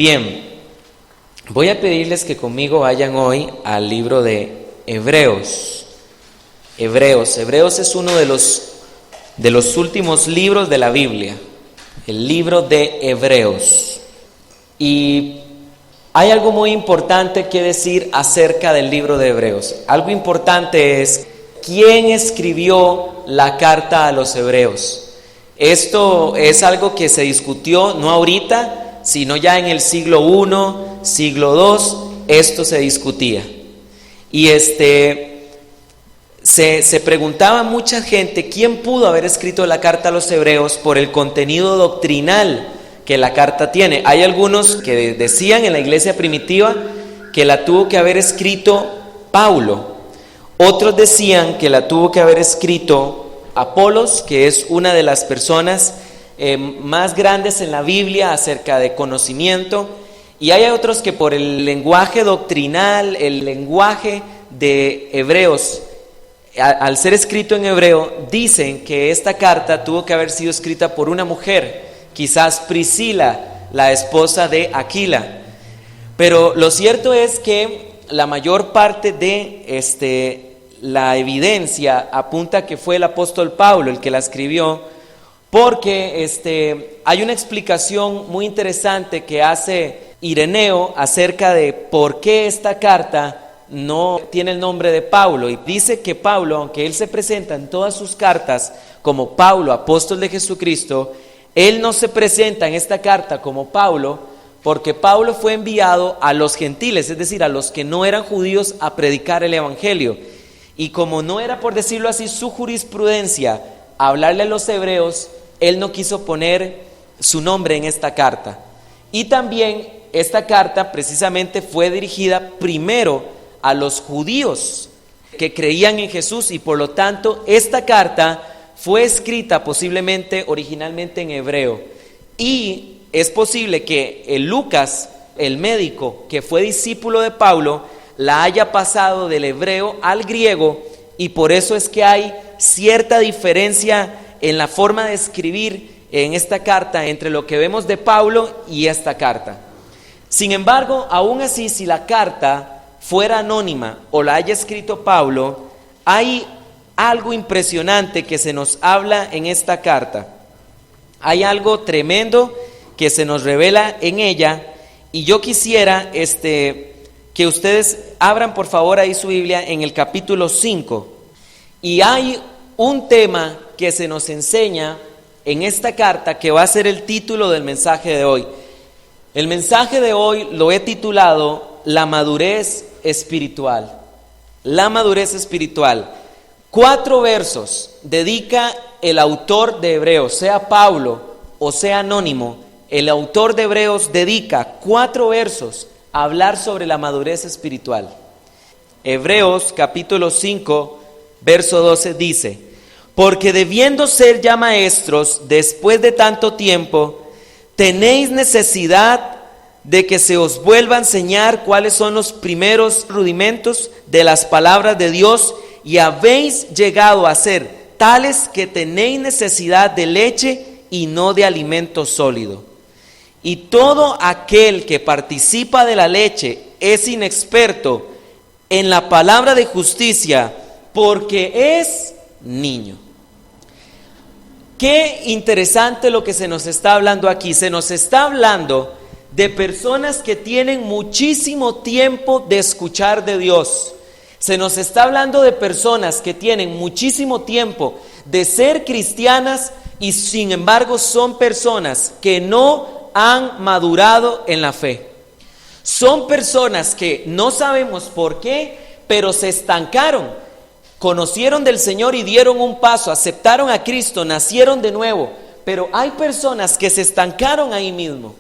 Bien, voy a pedirles que conmigo vayan hoy al libro de Hebreos. Hebreos es uno de los últimos libros de la Biblia, el libro de Hebreos. Y hay algo muy importante que decir acerca del libro de Hebreos. Algo importante es quién escribió la carta a los Hebreos. Esto es algo que se discutió no ahorita, sino ya en el siglo I, siglo II, esto se discutía. Y se preguntaba mucha gente quién pudo haber escrito la carta a los Hebreos por el contenido doctrinal que la carta tiene. Hay algunos que decían en la iglesia primitiva que la tuvo que haber escrito Pablo. Otros decían que la tuvo que haber escrito Apolos, que es una de las personas más grandes en la Biblia acerca de conocimiento. Y hay otros que por el lenguaje doctrinal, el lenguaje de Hebreos, al ser escrito en hebreo, dicen que esta carta tuvo que haber sido escrita por una mujer, quizás Priscila, la esposa de Aquila. Pero lo cierto es que la mayor parte de la evidencia apunta que fue el apóstol Pablo el que la escribió, porque hay una explicación muy interesante que hace Ireneo acerca de por qué esta carta no tiene el nombre de Pablo. Y dice que Pablo, aunque él se presenta en todas sus cartas como Pablo, apóstol de Jesucristo, él no se presenta en esta carta como Pablo, porque Pablo fue enviado a los gentiles, es decir, a los que no eran judíos, a predicar el evangelio. Y como no era, por decirlo así, su jurisprudencia hablarle a los hebreos, él no quiso poner su nombre en esta carta. Y también esta carta precisamente fue dirigida primero a los judíos que creían en Jesús, y por lo tanto esta carta fue escrita posiblemente originalmente en hebreo. Y es posible que Lucas, el médico que fue discípulo de Pablo, la haya pasado del hebreo al griego, y por eso es que hay cierta diferencia en la forma de escribir en esta carta entre lo que vemos de Pablo y esta carta. Sin embargo, aún así, si la carta fuera anónima o la haya escrito Pablo, hay algo impresionante que se nos habla en esta carta. Hay algo tremendo que se nos revela en ella, y yo quisiera que ustedes abran por favor ahí su Biblia en el capítulo 5. Y hay un tema que se nos enseña en esta carta que va a ser el título del mensaje de hoy. El mensaje de hoy lo he titulado La madurez espiritual. La madurez espiritual. 4 versos dedica el autor de Hebreos, sea Pablo o sea anónimo. El autor de Hebreos dedica 4 versos a hablar sobre la madurez espiritual. Hebreos capítulo 5, verso 12 dice: porque debiendo ser ya maestros después de tanto tiempo, tenéis necesidad de que se os vuelva a enseñar cuáles son los primeros rudimentos de las palabras de Dios, y habéis llegado a ser tales que tenéis necesidad de leche y no de alimento sólido. Y todo aquel que participa de la leche es inexperto en la palabra de justicia, porque es niño. Qué interesante lo que se nos está hablando aquí. Se nos está hablando de personas que tienen muchísimo tiempo de escuchar de Dios. Se nos está hablando de personas que tienen muchísimo tiempo de ser cristianas, y sin embargo son personas que no han madurado en la fe. Son personas que no sabemos por qué, pero se estancaron. Conocieron del Señor y dieron un paso, aceptaron a Cristo, nacieron de nuevo, pero hay personas que se estancaron ahí mismo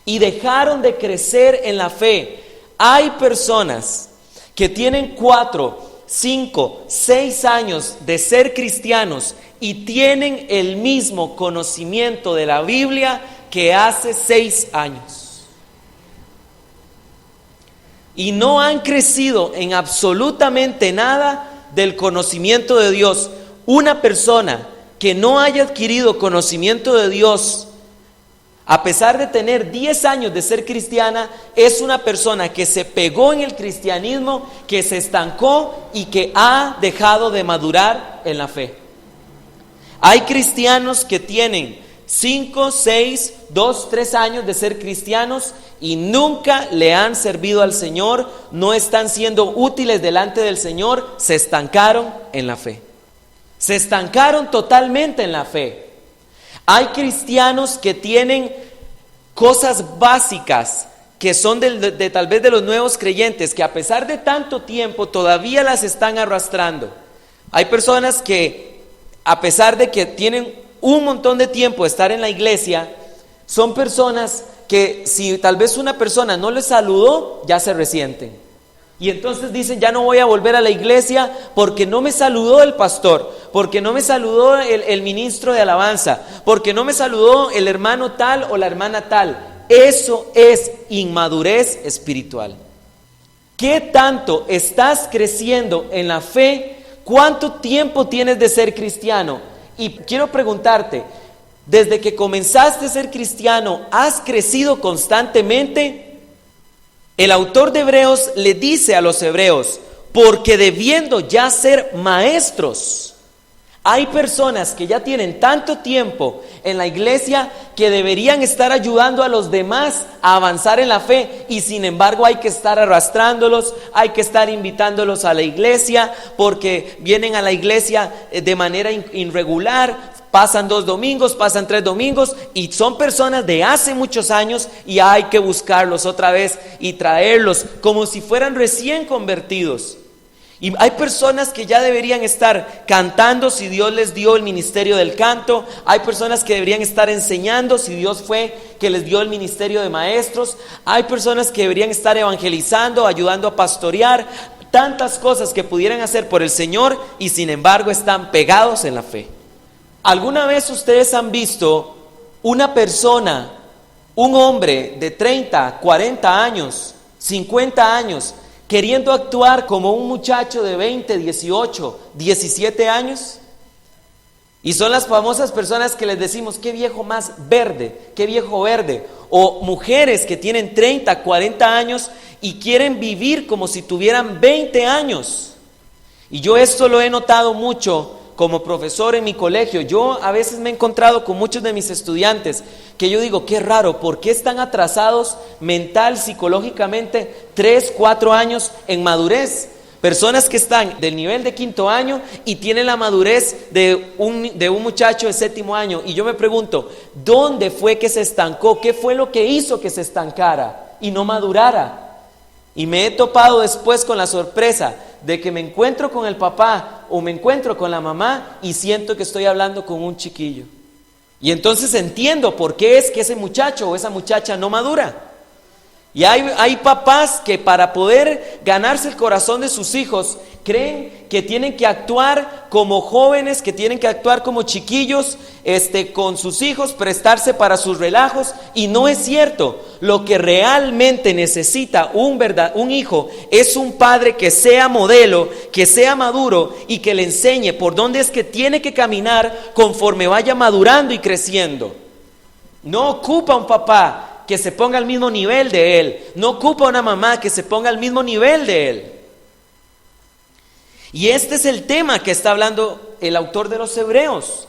y dejaron de crecer en la fe. Hay personas que tienen 4, 5, 6 años de ser cristianos y tienen el mismo conocimiento de la Biblia que hace 6 años. Y no han crecido en absolutamente nada del conocimiento de Dios. Una persona que no haya adquirido conocimiento de Dios a pesar de tener 10 años de ser cristiana, es una persona que se pegó en el cristianismo, que se estancó y que ha dejado de madurar en la fe. Hay cristianos que tienen 5, 6, 2, 3 años de ser cristianos y nunca le han servido al Señor, no están siendo útiles delante del Señor, se estancaron en la fe. Se estancaron totalmente en la fe. Hay cristianos que tienen cosas básicas que son de tal vez de los nuevos creyentes, que a pesar de tanto tiempo todavía las están arrastrando. Hay personas que a pesar de que tienen un montón de tiempo de estar en la iglesia, son personas que si tal vez una persona no les saludó, ya se resienten. Y entonces dicen, ya no voy a volver a la iglesia porque no me saludó el pastor, porque no me saludó el ministro de alabanza, porque no me saludó el hermano tal o la hermana tal. Eso es inmadurez espiritual. ¿Qué tanto estás creciendo en la fe? ¿Cuánto tiempo tienes de ser cristiano? Y quiero preguntarte, desde que comenzaste a ser cristiano, ¿has crecido constantemente? El autor de Hebreos le dice a los hebreos, porque debiendo ya ser maestros, hay personas que ya tienen tanto tiempo en la iglesia que deberían estar ayudando a los demás a avanzar en la fe y sin embargo hay que estar arrastrándolos, hay que estar invitándolos a la iglesia porque vienen a la iglesia de manera irregular. Pasan 2 domingos, pasan 3 domingos y son personas de hace muchos años y hay que buscarlos otra vez y traerlos como si fueran recién convertidos. Y hay personas que ya deberían estar cantando si Dios les dio el ministerio del canto. Hay personas que deberían estar enseñando si Dios fue que les dio el ministerio de maestros. Hay personas que deberían estar evangelizando, ayudando a pastorear. Tantas cosas que pudieran hacer por el Señor y sin embargo están pegados en la fe. ¿Alguna vez ustedes han visto una persona, un hombre de 30, 40 años, 50 años, queriendo actuar como un muchacho de 20, 18, 17 años? Y son las famosas personas que les decimos, qué viejo más verde, qué viejo verde. O mujeres que tienen 30, 40 años y quieren vivir como si tuvieran 20 años. Y yo esto lo he notado mucho como profesor en mi colegio. Yo a veces me he encontrado con muchos de mis estudiantes que yo digo, qué raro, ¿por qué están atrasados mental, psicológicamente 3, 4 años en madurez? Personas que están del nivel de 5º año y tienen la madurez de un muchacho de 7º año. Y yo me pregunto, ¿dónde fue que se estancó? ¿Qué fue lo que hizo que se estancara y no madurara? Y me he topado después con la sorpresa de que me encuentro con el papá o me encuentro con la mamá y siento que estoy hablando con un chiquillo. Y entonces entiendo por qué es que ese muchacho o esa muchacha no madura. Y hay papás que para poder ganarse el corazón de sus hijos creen que tienen que actuar como jóvenes, que tienen que actuar como chiquillos, con sus hijos, prestarse para sus relajos, y no es cierto. Lo que realmente necesita un hijo es un padre que sea modelo, que sea maduro y que le enseñe por dónde es que tiene que caminar conforme vaya madurando y creciendo. No ocupa un papá que se ponga al mismo nivel de él, no ocupa una mamá que se ponga al mismo nivel de él. Y este es el tema que está hablando el autor de los Hebreos.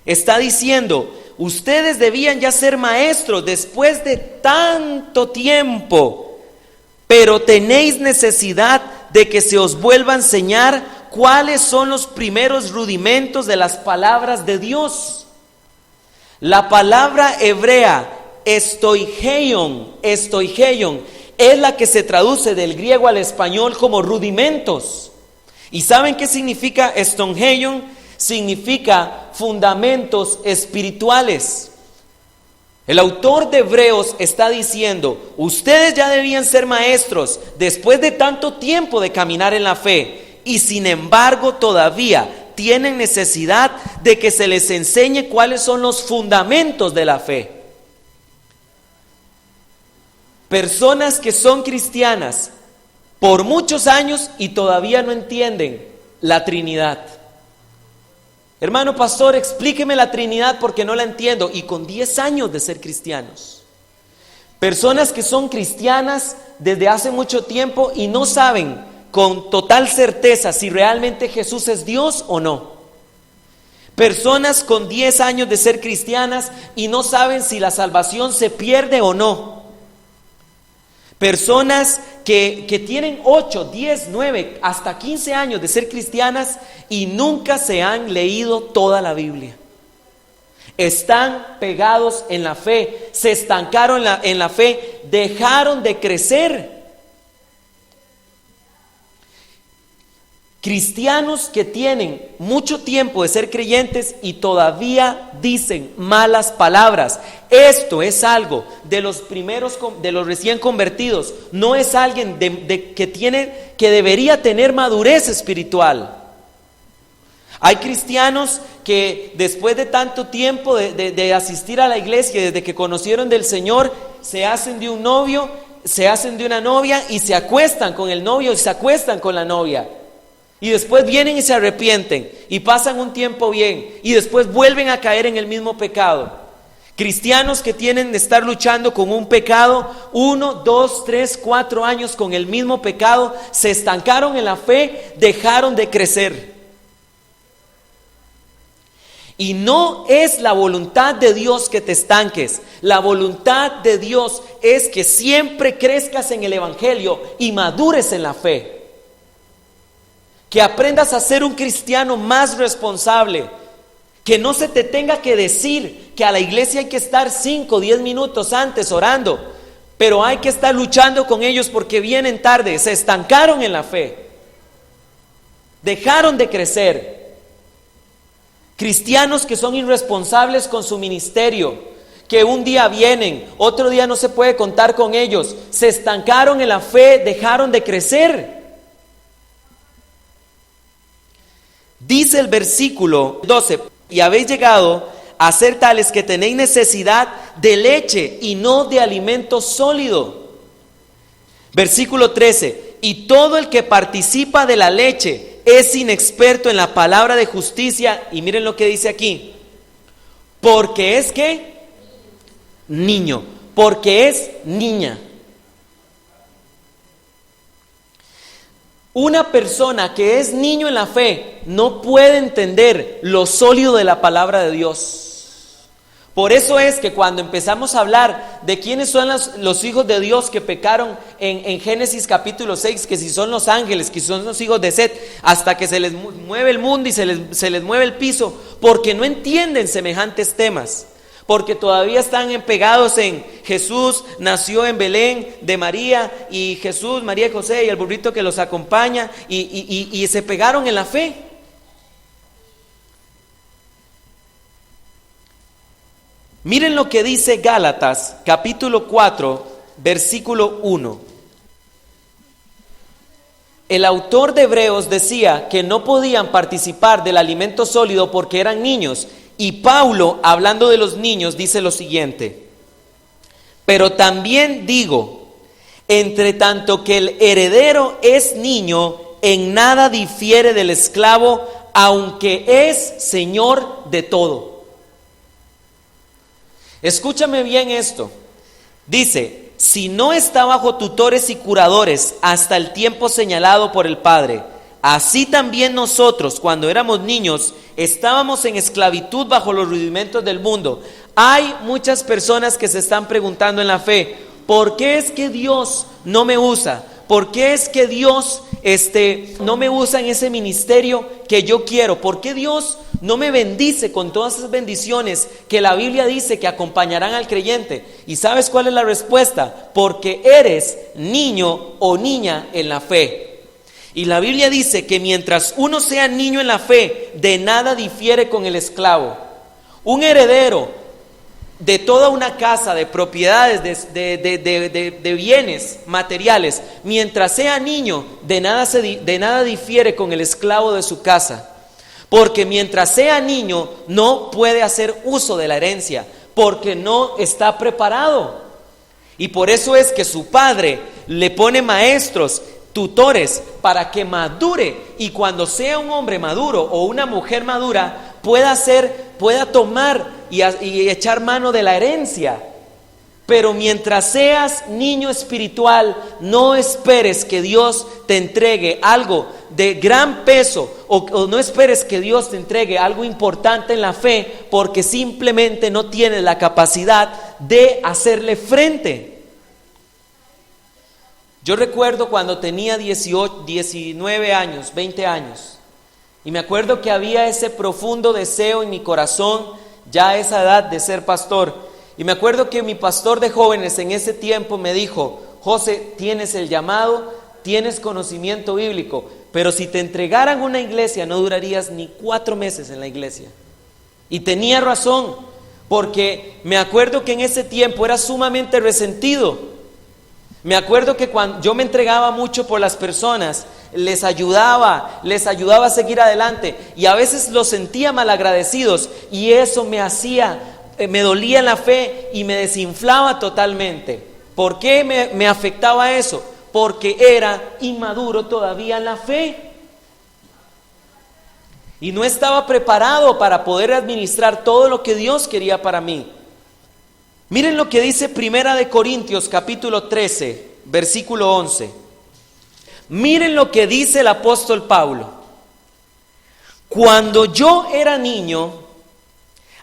Está diciendo, ustedes debían ya ser maestros después de tanto tiempo, pero tenéis necesidad de que se os vuelva a enseñar cuáles son los primeros rudimentos de las palabras de Dios. La palabra hebrea estoigeion, es la que se traduce del griego al español como rudimentos. ¿Y saben qué significa estoigeion? Significa fundamentos espirituales. El autor de Hebreos está diciendo, ustedes ya debían ser maestros después de tanto tiempo de caminar en la fe, y sin embargo todavía tienen necesidad de que se les enseñe cuáles son los fundamentos de la fe. Personas que son cristianas por muchos años y todavía no entienden la Trinidad. Hermano pastor, explíqueme la Trinidad porque no la entiendo. Y con 10 años de ser cristianos. Personas que son cristianas desde hace mucho tiempo y no saben con total certeza si realmente Jesús es Dios o no. Personas con 10 años de ser cristianas y no saben si la salvación se pierde o no. Personas que tienen 8, 10, 9, hasta 15 años de ser cristianas y nunca se han leído toda la Biblia. Están pegados en la fe, se estancaron en la fe, dejaron de crecer. Cristianos que tienen mucho tiempo de ser creyentes y todavía dicen malas palabras. Esto es algo de los primeros, de los recién convertidos. No es alguien que debería tener madurez espiritual. Hay cristianos que después de tanto tiempo de asistir a la iglesia, desde que conocieron del Señor, se hacen de un novio, se hacen de una novia y se acuestan con el novio y se acuestan con la novia. Y después vienen y se arrepienten y pasan un tiempo bien y después vuelven a caer en el mismo pecado. Cristianos que tienen de estar luchando con un pecado 1, 2, 3, 4 años con el mismo pecado, se estancaron en la fe, dejaron de crecer. Y no es la voluntad de Dios que te estanques. La voluntad de Dios es que siempre crezcas en el Evangelio y madures en la fe. Que aprendas a ser un cristiano más responsable. Que no se te tenga que decir que a la iglesia hay que estar 5 o 10 minutos antes orando. Pero hay que estar luchando con ellos porque vienen tarde. Se estancaron en la fe. Dejaron de crecer. Cristianos que son irresponsables con su ministerio, que un día vienen, otro día no se puede contar con ellos, se estancaron en la fe, dejaron de crecer. Dice el versículo 12, y habéis llegado a ser tales que tenéis necesidad de leche y no de alimento sólido. Versículo 13, y todo el que participa de la leche es inexperto en la palabra de justicia, y miren lo que dice aquí, porque es que niño, porque es niña. Una persona que es niño en la fe no puede entender lo sólido de la palabra de Dios. Por eso es que cuando empezamos a hablar de quiénes son los hijos de Dios que pecaron en Génesis capítulo 6, que si son los ángeles, que son los hijos de Set, hasta que se les mueve el mundo y se les mueve el piso, porque no entienden semejantes temas. Porque todavía están pegados en Jesús nació en Belén de María, y Jesús, María y José y el burrito que los acompaña, y se pegaron en la fe. Miren lo que dice Gálatas capítulo 4 versículo 1. El autor de Hebreos decía que no podían participar del alimento sólido porque eran niños. Y Pablo, hablando de los niños, dice lo siguiente: pero también digo, entre tanto que el heredero es niño, en nada difiere del esclavo, aunque es señor de todo. Escúchame bien esto. Dice, si no está bajo tutores y curadores hasta el tiempo señalado por el Padre, así también nosotros, cuando éramos niños, estábamos en esclavitud bajo los rudimentos del mundo. Hay muchas personas que se están preguntando en la fe, ¿por qué es que Dios no me usa? ¿Por qué es que Dios no me usa en ese ministerio que yo quiero? ¿Por qué Dios no me bendice con todas esas bendiciones que la Biblia dice que acompañarán al creyente? ¿Y sabes cuál es la respuesta? Porque eres niño o niña en la fe. Y la Biblia dice que mientras uno sea niño en la fe, de nada difiere con el esclavo. Un heredero de toda una casa, de propiedades, de bienes materiales, mientras sea niño, de nada difiere con el esclavo de su casa. Porque mientras sea niño, no puede hacer uso de la herencia, porque no está preparado. Y por eso es que su padre le pone maestros, tutores, para que madure, y cuando sea un hombre maduro o una mujer madura, pueda tomar y echar mano de la herencia. Pero mientras seas niño espiritual, no esperes que Dios te entregue algo de gran peso o no esperes que Dios te entregue algo importante en la fe, porque simplemente no tienes la capacidad de hacerle frente. Yo recuerdo cuando tenía 18, 19 años, 20 años, y me acuerdo que había ese profundo deseo en mi corazón, ya a esa edad, de ser pastor. Y me acuerdo que mi pastor de jóvenes en ese tiempo me dijo: José, tienes el llamado, tienes conocimiento bíblico, pero si te entregaran una iglesia no durarías ni 4 meses en la iglesia. Y tenía razón, porque me acuerdo que en ese tiempo era sumamente resentido. Me acuerdo que cuando yo me entregaba mucho por las personas, les ayudaba a seguir adelante, y a veces los sentía malagradecidos, y eso me dolía en la fe y me desinflaba totalmente. ¿Por qué me afectaba eso? Porque era inmaduro todavía en la fe y no estaba preparado para poder administrar todo lo que Dios quería para mí. Miren lo que dice Primera de Corintios capítulo 13, versículo 11. Miren lo que dice el apóstol Pablo: cuando yo era niño,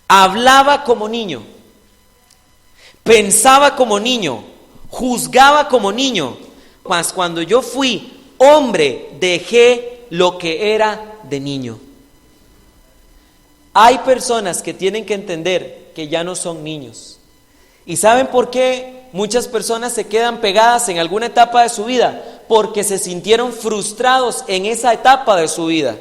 hablaba como niño, pensaba como niño, juzgaba como niño, mas cuando yo fui hombre, dejé lo que era de niño. Hay personas que tienen que entender que ya no son niños. ¿Y saben por qué muchas personas se quedan pegadas en alguna etapa de su vida? Porque se sintieron frustrados en esa etapa de su vida.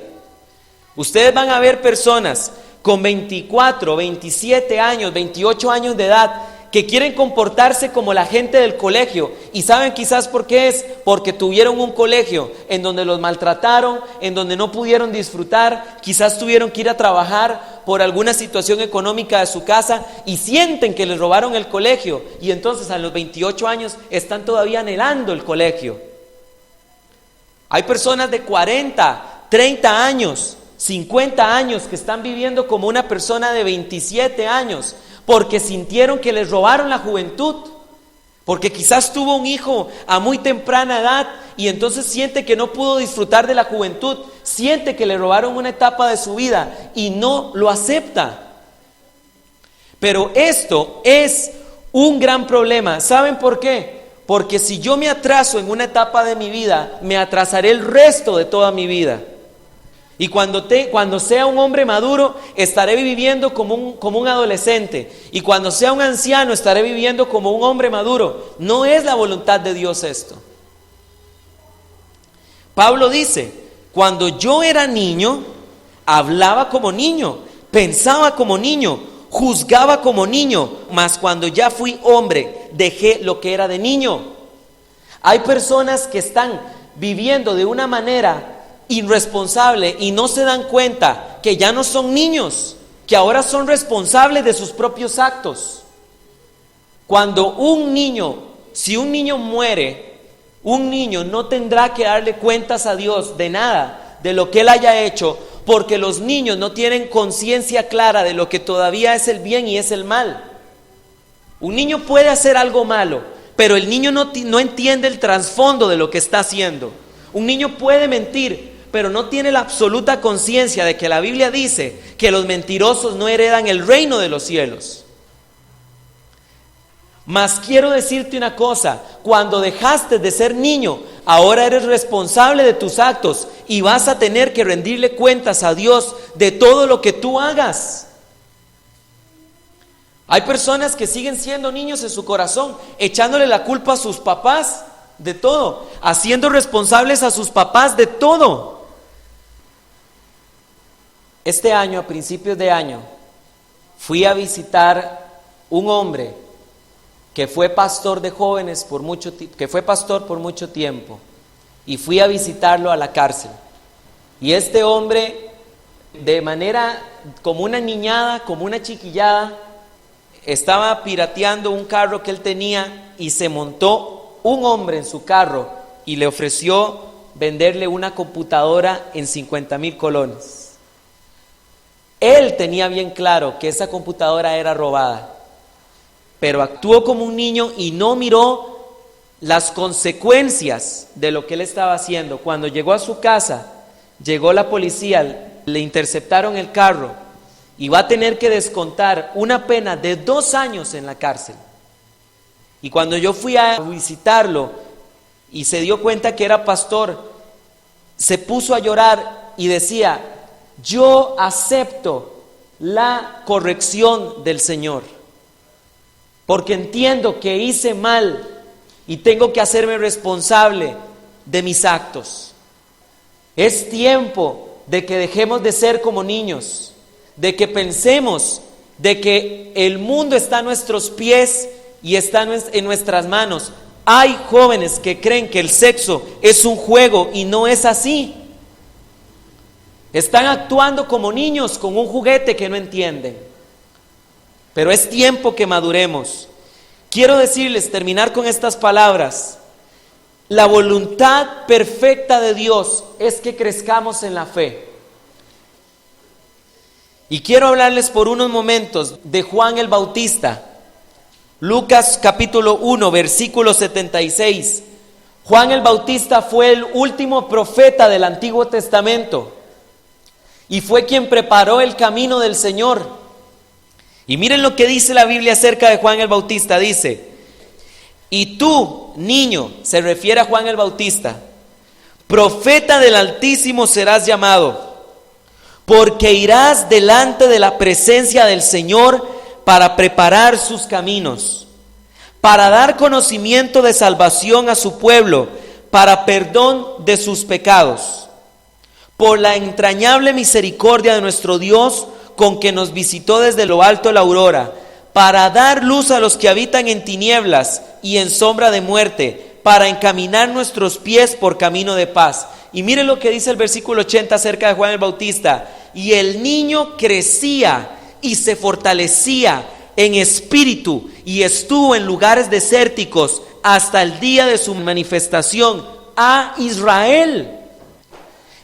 Ustedes van a ver personas con 24, 27 años, 28 años de edad, que quieren comportarse como la gente del colegio. ¿Y saben quizás por qué es? Porque tuvieron un colegio en donde los maltrataron, en donde no pudieron disfrutar, quizás tuvieron que ir a trabajar por alguna situación económica de su casa y sienten que les robaron el colegio, y entonces a los 28 años están todavía anhelando el colegio. Hay personas de 40, 30 años, 50 años que están viviendo como una persona de 27 años porque sintieron que les robaron la juventud, porque quizás tuvo un hijo a muy temprana edad y entonces siente que no pudo disfrutar de la juventud, siente que le robaron una etapa de su vida y no lo acepta. Pero esto es un gran problema. ¿Saben por qué? Porque si yo me atraso en una etapa de mi vida, me atrasaré el resto de toda mi vida. Y cuando sea un hombre maduro, estaré viviendo como un adolescente. Y cuando sea un anciano, estaré viviendo como un hombre maduro. No es la voluntad de Dios esto. Pablo dice: cuando yo era niño, hablaba como niño, pensaba como niño, juzgaba como niño, mas cuando ya fui hombre, dejé lo que era de niño. Hay personas que están viviendo de una manera irresponsable y no se dan cuenta que ya no son niños, que ahora son responsables de sus propios actos. Cuando si un niño muere, un niño no tendrá que darle cuentas a Dios de nada, de lo que él haya hecho, porque los niños no tienen conciencia clara de lo que todavía es el bien y es el mal. Un niño puede hacer algo malo, pero el niño no entiende el trasfondo de lo que está haciendo. Un niño puede mentir, pero no tiene la absoluta conciencia de que la Biblia dice que los mentirosos no heredan el reino de los cielos. Mas quiero decirte una cosa: cuando dejaste de ser niño, ahora eres responsable de tus actos y vas a tener que rendirle cuentas a Dios de todo lo que tú hagas. Hay personas que siguen siendo niños en su corazón, echándole la culpa a sus papás de todo, haciendo responsables a sus papás de todo. Este año, a principios de año, fui a visitar un hombre que fue pastor de jóvenes que fue pastor por mucho tiempo, y fui a visitarlo a la cárcel. Y este hombre, de manera como una niñada, como una chiquillada, estaba pirateando un carro que él tenía, y se montó un hombre en su carro y le ofreció venderle una computadora en 50,000 colones. Él tenía bien claro que esa computadora era robada, pero actuó como un niño y no miró las consecuencias de lo que él estaba haciendo. Cuando llegó a su casa, llegó la policía, le interceptaron el carro y va a tener que descontar una pena de 2 años en la cárcel. Y cuando yo fui a visitarlo y se dio cuenta que era pastor, se puso a llorar y decía: yo acepto la corrección del Señor, porque entiendo que hice mal y tengo que hacerme responsable de mis actos. Es tiempo de que dejemos de ser como niños, de que pensemos de que el mundo está a nuestros pies y está en nuestras manos. Hay jóvenes que creen que el sexo es un juego y no es así. Están actuando como niños con un juguete que no entienden. Pero es tiempo que maduremos. Quiero decirles, terminar con estas palabras: la voluntad perfecta de Dios es que crezcamos en la fe. Y quiero hablarles por unos momentos de Juan el Bautista. Lucas capítulo 1, versículo 76. Juan el Bautista fue el último profeta del Antiguo Testamento y fue quien preparó el camino del Señor. Y miren lo que dice la Biblia acerca de Juan el Bautista. Dice: y tú, niño, se refiere a Juan el Bautista, profeta del Altísimo serás llamado, porque irás delante de la presencia del Señor para preparar sus caminos, para dar conocimiento de salvación a su pueblo, para perdón de sus pecados, por la entrañable misericordia de nuestro Dios, con que nos visitó desde lo alto de la aurora, para dar luz a los que habitan en tinieblas y en sombra de muerte, para encaminar nuestros pies por camino de paz. Y miren lo que dice el versículo 80 acerca de Juan el Bautista: y el niño crecía y se fortalecía en espíritu y estuvo en lugares desérticos hasta el día de su manifestación a Israel.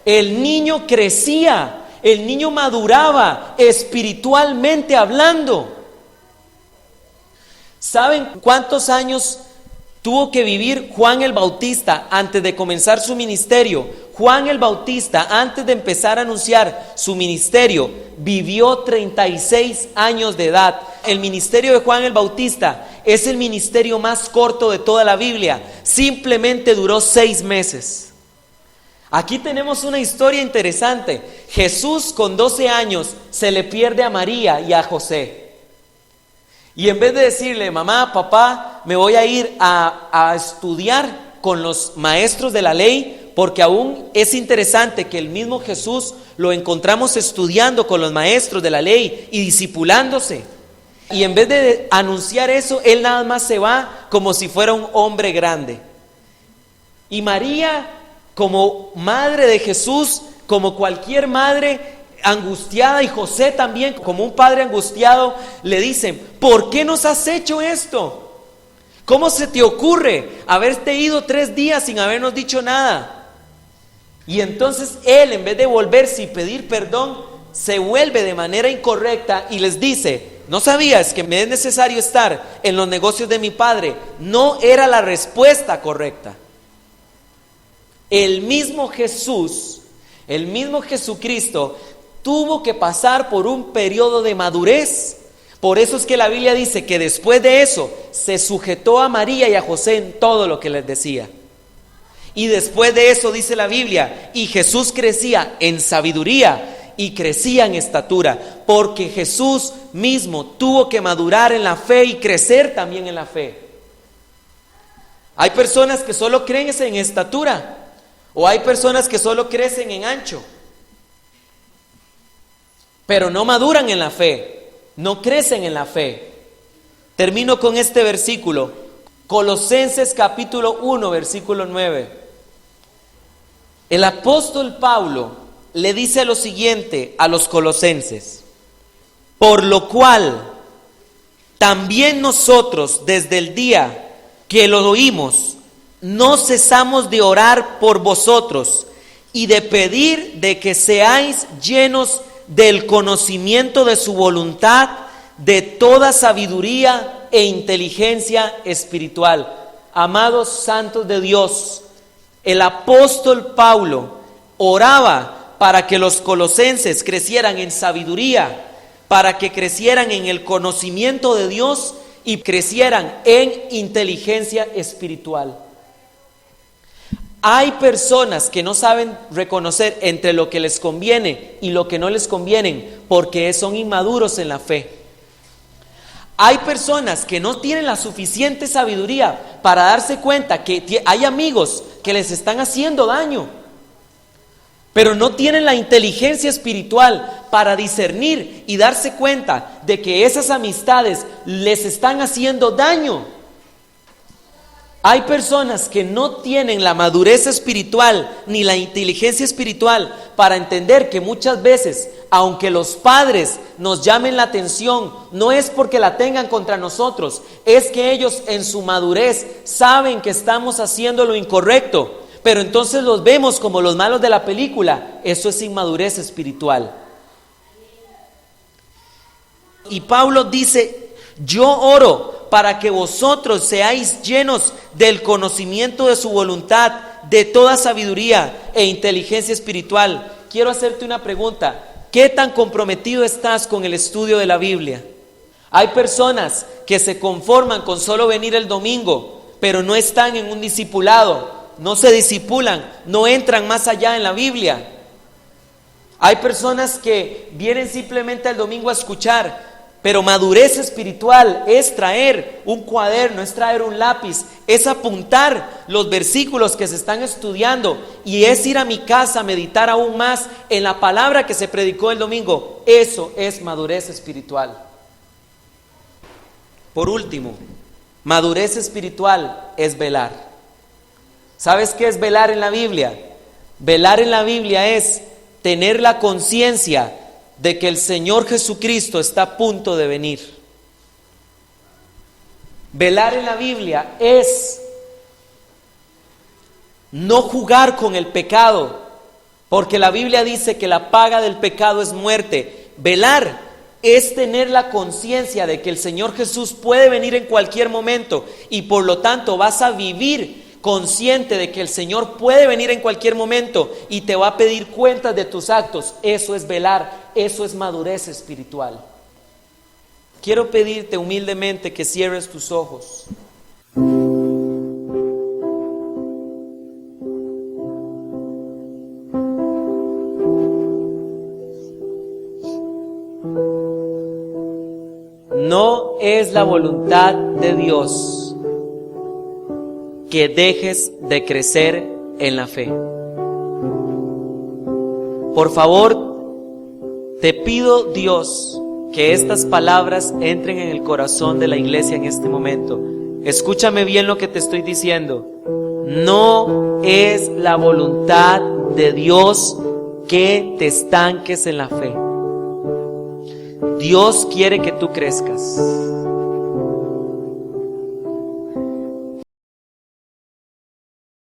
El niño crecía, el niño maduraba espiritualmente hablando. ¿Saben cuántos años tuvo que vivir Juan el Bautista antes de comenzar su ministerio? Juan el Bautista, antes de empezar a anunciar su ministerio, vivió 36 años de edad. El ministerio de Juan el Bautista es el ministerio más corto de toda la Biblia. Simplemente duró 6 meses. Aquí tenemos una historia interesante. Jesús, con 12 años, se le pierde a María y a José. Y en vez de decirle: mamá, papá, me voy a ir a estudiar con los maestros de la ley, porque aún es interesante que el mismo Jesús lo encontramos estudiando con los maestros de la ley y discipulándose. Y en vez de anunciar eso, él nada más se va como si fuera un hombre grande. Y María, como madre de Jesús, como cualquier madre angustiada, y José también, como un padre angustiado, le dicen: ¿por qué nos has hecho esto? ¿Cómo se te ocurre haberte ido 3 días sin habernos dicho nada? Y entonces él, en vez de volverse y pedir perdón, se vuelve de manera incorrecta y les dice: ¿no sabías que me es necesario estar en los negocios de mi padre? No era la respuesta correcta. El mismo Jesús, el mismo Jesucristo, tuvo que pasar por un periodo de madurez. Por eso es que la Biblia dice que después de eso se sujetó a María y a José en todo lo que les decía. Y después de eso dice la Biblia: y Jesús crecía en sabiduría y crecía en estatura, porque Jesús mismo tuvo que madurar en la fe y crecer también en la fe. Hay personas que solo crecen en estatura, o hay personas que solo crecen en ancho, pero no maduran en la fe, no crecen en la fe. Termino con este versículo, Colosenses capítulo 1, versículo 9. El apóstol Pablo le dice lo siguiente a los colosenses: por lo cual también nosotros, desde el día que lo oímos, no cesamos de orar por vosotros y de pedir de que seáis llenos del conocimiento de su voluntad, de toda sabiduría e inteligencia espiritual. Amados santos de Dios, el apóstol Pablo oraba para que los colosenses crecieran en sabiduría, para que crecieran en el conocimiento de Dios y crecieran en inteligencia espiritual. Hay personas que no saben reconocer entre lo que les conviene y lo que no les conviene porque son inmaduros en la fe. Hay personas que no tienen la suficiente sabiduría para darse cuenta que hay amigos que les están haciendo daño, pero no tienen la inteligencia espiritual para discernir y darse cuenta de que esas amistades les están haciendo daño. Hay personas que no tienen la madurez espiritual ni la inteligencia espiritual para entender que muchas veces, aunque los padres nos llamen la atención, no es porque la tengan contra nosotros, es que ellos en su madurez saben que estamos haciendo lo incorrecto, pero entonces los vemos como los malos de la película. Eso es inmadurez espiritual. Y Pablo dice: yo oro para que vosotros seáis llenos del conocimiento de su voluntad, de toda sabiduría e inteligencia espiritual. Quiero hacerte una pregunta: ¿qué tan comprometido estás con el estudio de la Biblia? Hay personas que se conforman con solo venir el domingo, pero no están en un discipulado, no se discipulan, no entran más allá en la Biblia. Hay personas que vienen simplemente el domingo a escuchar, pero madurez espiritual es traer un cuaderno, es traer un lápiz, es apuntar los versículos que se están estudiando y es ir a mi casa a meditar aún más en la palabra que se predicó el domingo. Eso es madurez espiritual. Por último, madurez espiritual es velar. ¿Sabes qué es velar en la Biblia? Velar en la Biblia es tener la conciencia de que el Señor Jesucristo está a punto de venir. Velar en la Biblia es no jugar con el pecado, porque la Biblia dice que la paga del pecado es muerte. Velar es tener la conciencia de que el Señor Jesús puede venir en cualquier momento y por lo tanto vas a vivir consciente de que el Señor puede venir en cualquier momento y te va a pedir cuentas de tus actos. Eso es velar, eso es madurez espiritual. Quiero pedirte humildemente que cierres tus ojos. No es la voluntad de Dios que dejes de crecer en la fe. Por favor, te pido, Dios, que estas palabras entren en el corazón de la iglesia en este momento. Escúchame bien lo que te estoy diciendo. No es la voluntad de Dios que te estanques en la fe. Dios quiere que tú crezcas.